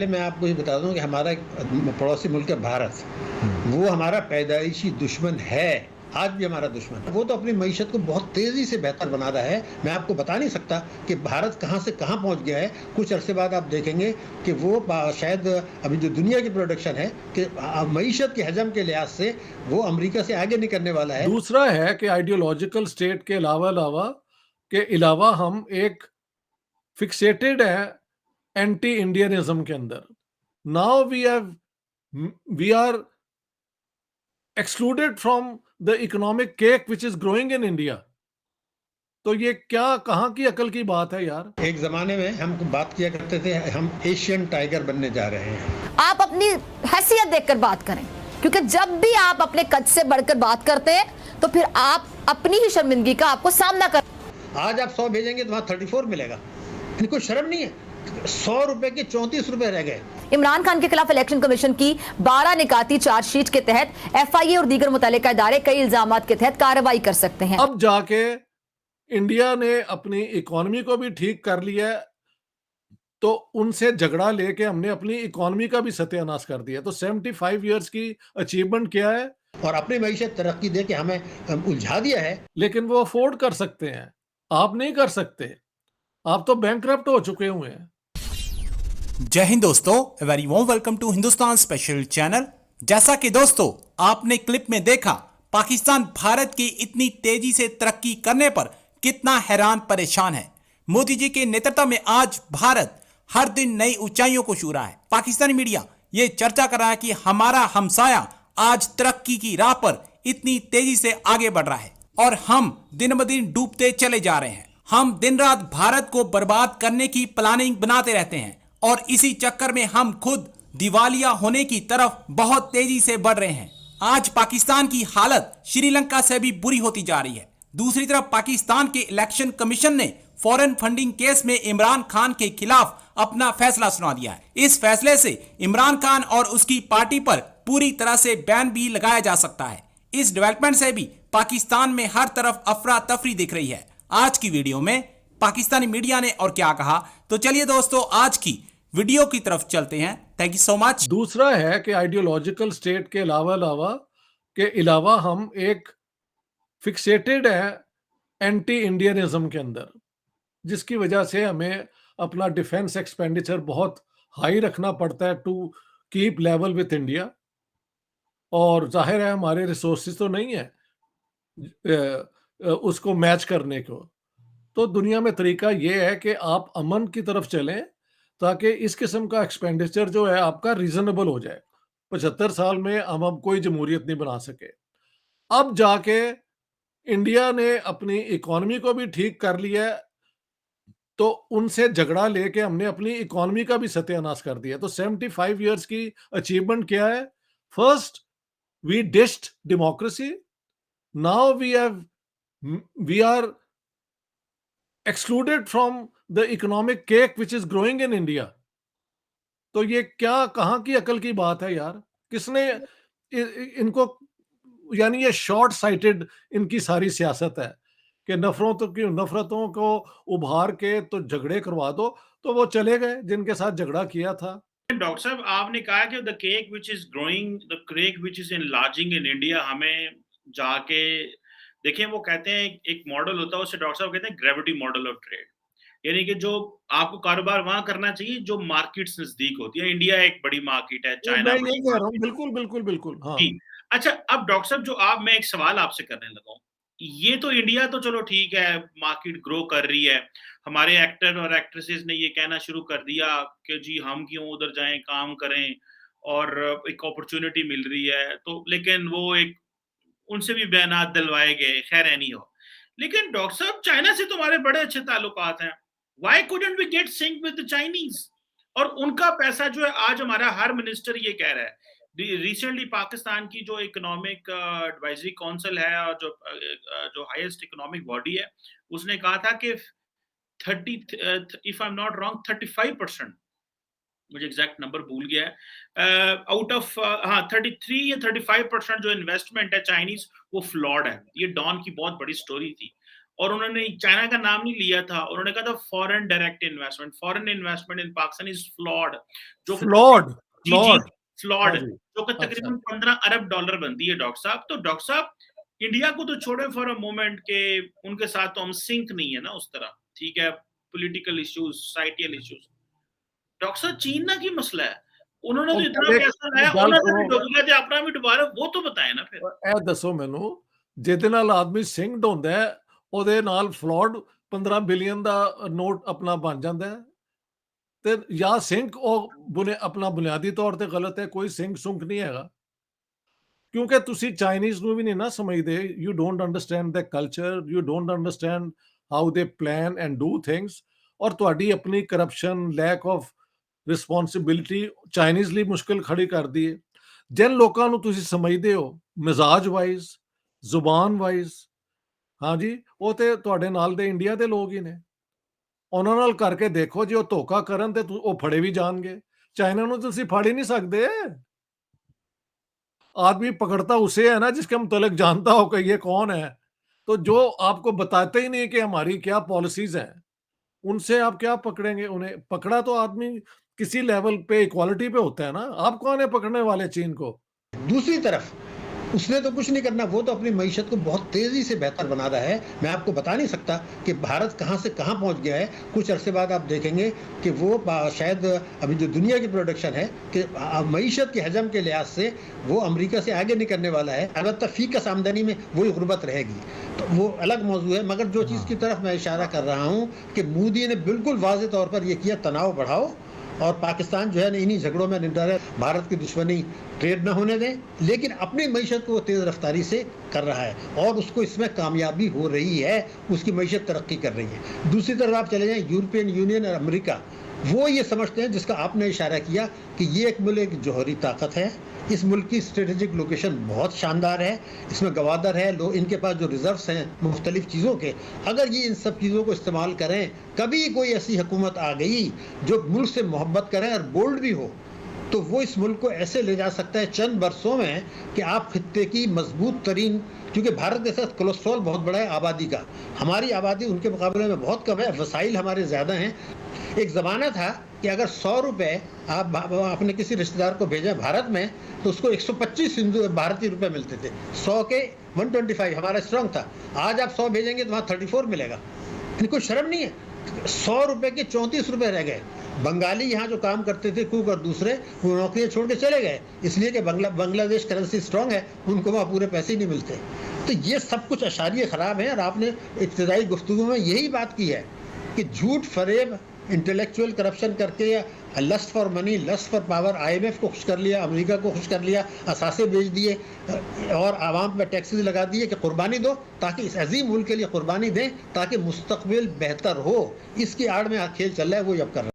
पहले मैं आपको ये बता दूँ कि हमारा एक पड़ोसी मुल्क है भारत, वो हमारा पैदाइशी दुश्मन है, आज भी हमारा दुश्मन है। वो तो अपनी मईशत को बहुत तेज़ी से बेहतर बना रहा है। मैं आपको बता नहीं सकता कि भारत कहाँ से कहाँ पहुँच गया है। कुछ अरसे बाद आप देखेंगे कि वो शायद अभी जो दुनिया की प्रोडक्शन है कि मईशत के हजम के लिहाज से वो अमेरिका से आगे निकलने वाला है। दूसरा है कि आइडियोलॉजिकल स्टेट के अलावा हम एक फिक्सेटेड है एंटी इंडियनिज्म के अंदर। Now we are excluded from the economic cake which is growing in India. तो ये क्या कहाँ की अकल की बात है यार। एक ज़माने में हम बात किया करते थे हम एशियन टाइगर बनने जा रहे हैं। आप अपनी हैसियत देखकर बात करें, क्योंकि जब भी आप अपने कद से बढ़कर बात करते हैं तो फिर आप अपनी ही शर्मिंदगी का आपको सामना कर। आज आप 100 भेजेंगे तो वहाँ 34 मिलेगा। इनको शर्म नहीं है। 100 रुपए के 34 रुपए रह गए। इमरान खान के खिलाफ इलेक्शन कमीशन की 12 निकाती चार्जशीट के तहत एफआईए और दीगर मुतल्लिका इदारे कई इल्जामात के तहत कार्रवाई कर सकते हैं। अब जाके इंडिया ने अपनी इकोनॉमी को भी ठीक कर लिया है, तो उनसे झगड़ा लेके हमने अपनी इकोनॉमी का भी सत्यानाश कर दिया। तो 75 इयर्स की अचीवमेंट क्या है? और अपनी मईशत तरक्की दे के हमें उलझा दिया है। लेकिन वो अफोर्ड कर सकते हैं, आप नहीं कर सकते। आप तो बैंकरप्ट हो चुके हुए हैं। जय हिंद दोस्तों, very warm welcome to Hindustan special channel. जैसा कि दोस्तों आपने क्लिप में देखा, पाकिस्तान भारत की इतनी तेजी से तरक्की करने पर कितना हैरान परेशान है। मोदी जी के नेतृत्व में आज भारत हर दिन नई ऊंचाइयों को छू रहा है। पाकिस्तानी मीडिया ये चर्चा कर रहा है कि हमारा हमसाया आज तरक्की की राह पर इतनी तेजी से आगे बढ़ रहा है और हम दिन ब दिन डूबते चले जा रहे हैं। हम दिन रात भारत को बर्बाद करने की प्लानिंग बनाते रहते हैं और इसी चक्कर में हम खुद दिवालिया होने की तरफ बहुत तेजी से बढ़ रहे हैं। आज पाकिस्तान की हालत श्रीलंका से भी बुरी होती जा रही है। दूसरी तरफ पाकिस्तान के इलेक्शन कमीशन ने फॉरेन फंडिंग केस में इमरान खान के खिलाफ अपना फैसला सुना दिया है। इस फैसले से इमरान खान और उसकी पार्टी पर पूरी तरह से बैन भी लगाया जा सकता है। इस डेवलपमेंट से भी पाकिस्तान में हर तरफ अफरा तफरी दिख रही है। आज की वीडियो में पाकिस्तानी मीडिया ने और क्या कहा, तो चलिए दोस्तों आज की वीडियो की तरफ चलते हैं। Thank you so much. दूसरा है कि आइडियोलॉजिकल स्टेट के अलावा हम एक फिक्सेटेड है एंटी इंडियनिज्म के अंदर, जिसकी वजह से हमें अपना डिफेंस एक्सपेंडिचर बहुत हाई रखना पड़ता है to keep level with India. और जाहिर है हमारे रिसोर्सेज तो नहीं है उसको मैच करने को। तो दुनिया में तरीका ये है कि आप अमन की तरफ चलें ताकि इस किस्म का एक्सपेंडिचर जो है आपका रीजनेबल हो जाए। 75 साल में हम अब कोई जमहूरियत नहीं बना सके। अब जाके इंडिया ने अपनी इकोनॉमी को भी ठीक कर लिया है, तो उनसे झगड़ा लेके हमने अपनी इकोनॉमी का भी सत्यानाश कर दिया। तो 75 इयर्स की अचीवमेंट क्या है? First we dissed democracy, now we are excluded from the economic cake which is growing in India. तो ये क्या कहाँ की अकल की बात है यार? किसने इनको, यानी ये शॉर्ट साइटेड इनकी सारी सियासत है कि नफरतों को उभार के तो झगड़े करवा दो। तो वो चले गए जिनके साथ झगड़ा किया था। डॉक्टर साहब आपने कहा कि the cake which is growing, the cake which is enlarging in India, हमें जाके देखिए वो कहते हैं एक मॉडल होता है, उसे डॉक्टर साहब कहते हैं ग्रेविटी मॉडल ऑफ ट्रेड। यानी कि जो आपको कारोबार वहां करना चाहिए जो मार्केट्स नजदीक होती है। इंडिया एक बड़ी मार्केट है, चाइना मैं यही कह रहा हूँ, बिल्कुल बिल्कुल बिल्कुल। हाँ जी। अच्छा, अब डॉक्टर साहब जो मैं एक सवाल आपसे करने लगा हूँ, ये तो इंडिया तो चलो ठीक है, मार्केट ग्रो कर रही है, हमारे एक्टर और एक्ट्रेसेस ने ये कहना शुरू कर दिया कि जी हम क्यों उधर जाएं, काम करें, और एक अपॉर्चुनिटी मिल रही है। तो लेकिन वो एक उनसे भी बयानात दिलवाए गए, खैर एनी हो। लेकिन डॉक्टर साहब चाइना से तुम्हारे बड़े अच्छे ताल्लुकात हैं, why couldn't we get sync with the Chinese? और उनका पैसा जो है, आज हमारा हर मिनिस्टर ये कह रहा है। रिसेंटली पाकिस्तान की जो इकोनॉमिक एडवाइजरी काउंसिल है और जो हाईएस्ट इकोनॉमिक बॉडी है, उसने कहा था कि 30 if I am not wrong 35%, मुझे एग्जैक्ट नंबर भूल गया है, आउट ऑफ हाँ 33 या 35% जो इन्वेस्टमेंट है चाइनीज, वो फ्लॉड है। ये डॉन की बहुत बड़ी स्टोरी थी। और उन्होंने चाइना का नाम नहीं लिया था, उन्होंने कहा था foreign direct investment in Pakistan is flawed, जो कि फ्लॉड जी जी फ्लॉड फ्लॉड, हाँ जी जो कि अच्छा तकरीबन 15 अरब डॉलर बनती है डॉक्टर साहब। तो डॉक्टर साहब इंडिया को तो छोड़े फॉर अ मोमेंट के उनके साथ तो हम सिंक नहीं है ना उस तरह, ठीक है, political issues, societal issues. Doctor साहब चीन ना की मसला है, उन्होंने तो ਉਹ इतना ਪਹਿਲੇ पैसा लाया, ਗੱਲ उन्होंने भी ਸੁਣੋ डुब गया थे, अपना भी डुबा रहे, वो तो बताए ना फिर। ਇਹ ਦੱਸੋ ਮੈਨੂੰ ਜਿਹਦੇ ਨਾਲ ਆਦਮੀ ਸਿੰਗਡ ਹੁੰਦਾ ਹੈ ਉਹਦੇ ਨਾਲ ਫਲॉड 15 ਬਿਲੀਅਨ ਦਾ ਨੋਟ ਆਪਣਾ ਬਣ ਜਾਂਦਾ ਹੈ ਤੇ ਜਾਂ ਸਿੰਕ ਉਹ ਆਪਣਾ ਬੁਨਿਆਦੀ ਤੌਰ ਤੇ ਗਲਤ ਹੈ ਕੋਈ ਸਿੰਕ ਸੁੰਕ ਨਹੀਂ ਹੈਗਾ ਕਿਉਂਕਿ ਤੁਸੀਂ ਚਾਈਨੀਜ਼ ਨੂੰ ਵੀ ਨਹੀਂ ਨਾ ਸਮਝਦੇ you don't understand the culture you don't understand how they plan and do things ਔਰ ਤੁਹਾਡੀ ਆਪਣੀ corruption lack of responsibility Chinese ਲਈ ਮੁਸ਼ਕਿਲ ਖੜੀ ਕਰਦੀ ਹੈ ਜਿਨ ਲੋਕਾਂ ਨੂੰ ਤੁਸੀਂ ਸਮਝਦੇ ਹੋ ਮਿਜ਼ਾਜ ਵਾਈਜ਼ ਜ਼ੁਬਾਨ ਵਾਈਜ਼ ਹਾਂਜੀ ਉਹ ਤੇ ਤੁਹਾਡੇ ਨਾਲ ਦੇ ਇੰਡੀਆ ਦੇ ਲੋਕ ਹੀ ਨੇ ਉਹਨਾਂ ਨਾਲ ਕਰਕੇ ਦੇਖੋ ਜੇ ਉਹ ਧੋਖਾ ਕਰਨ ਤੇ ਉਹ ਫੜੇ ਵੀ ਜਾਣਗੇ ਚਾਈਨਾ ਨੂੰ ਤੁਸੀਂ ਫੜ ਹੀ ਨਹੀਂ ਸਕਦੇ आदमी पकड़ता उसे है ना जिसके मुतल्लिक जानता हो कि ये कौन है तो जो आपको बताते ही नहीं कि हमारी क्या पॉलिसीज हैं उनसे आप क्या पकड़ेंगे उन्हें पकड़ा तो आदमी किसी लेवल पे इक्वालिटी पे होता है ना आप कौन है पकड़ने वाले चीन को दूसरी तरफ उसने तो कुछ नहीं करना, वो तो अपनी मईशत को बहुत तेजी से बेहतर बना रहा है। मैं आपको बता नहीं सकता कि भारत कहां से कहां पहुंच गया है। कुछ अरसे बाद आप देखेंगे कि वो शायद अभी जो दुनिया की प्रोडक्शन है कि मईशत के हजम के लिहाज से वो अमेरिका से आगे नहीं करने वाला है। अलबत्ता फीकस आमदनी में वही गुर्बत रहेगी, तो वो अलग मौजू है। मगर जो चीज़ की तरफ मैं इशारा कर रहा हूँ कि मोदी ने बिल्कुल वाज़ेह तौर पर यह किया, तनाव बढ़ाओ और पाकिस्तान जो है ना इन्हीं झगड़ों में निडर है, भारत की दुश्मनी ट्रेड न होने दें, लेकिन अपनी मईशत को तेज़ रफ्तारी से कर रहा है और उसको इसमें कामयाबी हो रही है, उसकी मईशत तरक्की कर रही है। दूसरी तरफ आप चले जाएं यूरोपियन यूनियन और अमेरिका, वो ये समझते हैं जिसका आपने इशारा किया कि ये एक मुल्क एक जौहरी ताकत है, इस मुल्क की स्ट्रेटेजिक लोकेशन बहुत शानदार है, इसमें गवादर है, लोग इनके पास जो रिजर्व्स हैं मुख्तलिफ चीज़ों के, अगर ये इन सब चीज़ों को इस्तेमाल करें, कभी कोई ऐसी हुकूमत आ गई जो मुल्क से मोहब्बत करें और बोल्ड भी हो, तो वो इस मुल्क को ऐसे ले जा सकता है चंद बरसों में कि आप खित्ते की मजबूत तरीन, क्योंकि भारत के साथ कोलेस्ट्रॉल बहुत बड़ा है आबादी का, हमारी आबादी उनके मुकाबले में बहुत कम है, वसाइल हमारे ज़्यादा हैं। एक ज़माना था कि अगर 100 रुपये आप अपने किसी रिश्तेदार को भेजें भारत में तो उसको 125 भारतीय रुपये मिलते थे, 100 के 125 हमारा स्ट्रॉन्ग था। आज आप 100 भेजेंगे तो वहाँ 34 मिलेगा। इनको शर्म नहीं है, 100 रुपये के 34 रुपये रह गए। बंगाली यहाँ जो काम करते थे कुक और दूसरे, वो नौकरियाँ छोड़ के चले गए, इसलिए कि बांग्लादेश करेंसी स्ट्रॉन्ग है, उनको वहाँ पूरे पैसे ही नहीं मिलते। तो ये सब कुछ अशारिये ख़राब हैं। और आपने इब्तिदाई गुफ्तगू में यही बात की है कि झूठ फरेब इंटेलेक्चुअल करप्शन करके या lust for money, lust for power, IMF को खुश कर लिया, अमेरिका को खुश कर लिया, असासे बेच दिए और आवाम पे टैक्सेस लगा दिए कि कुर्बानी दो, ताकि इस अजीम मुल्क के लिए कुर्बानी दें ताकि मुस्तकबिल बेहतर हो। इसकी आड़ में खेल चल रहा है, वो अब कर रहा है।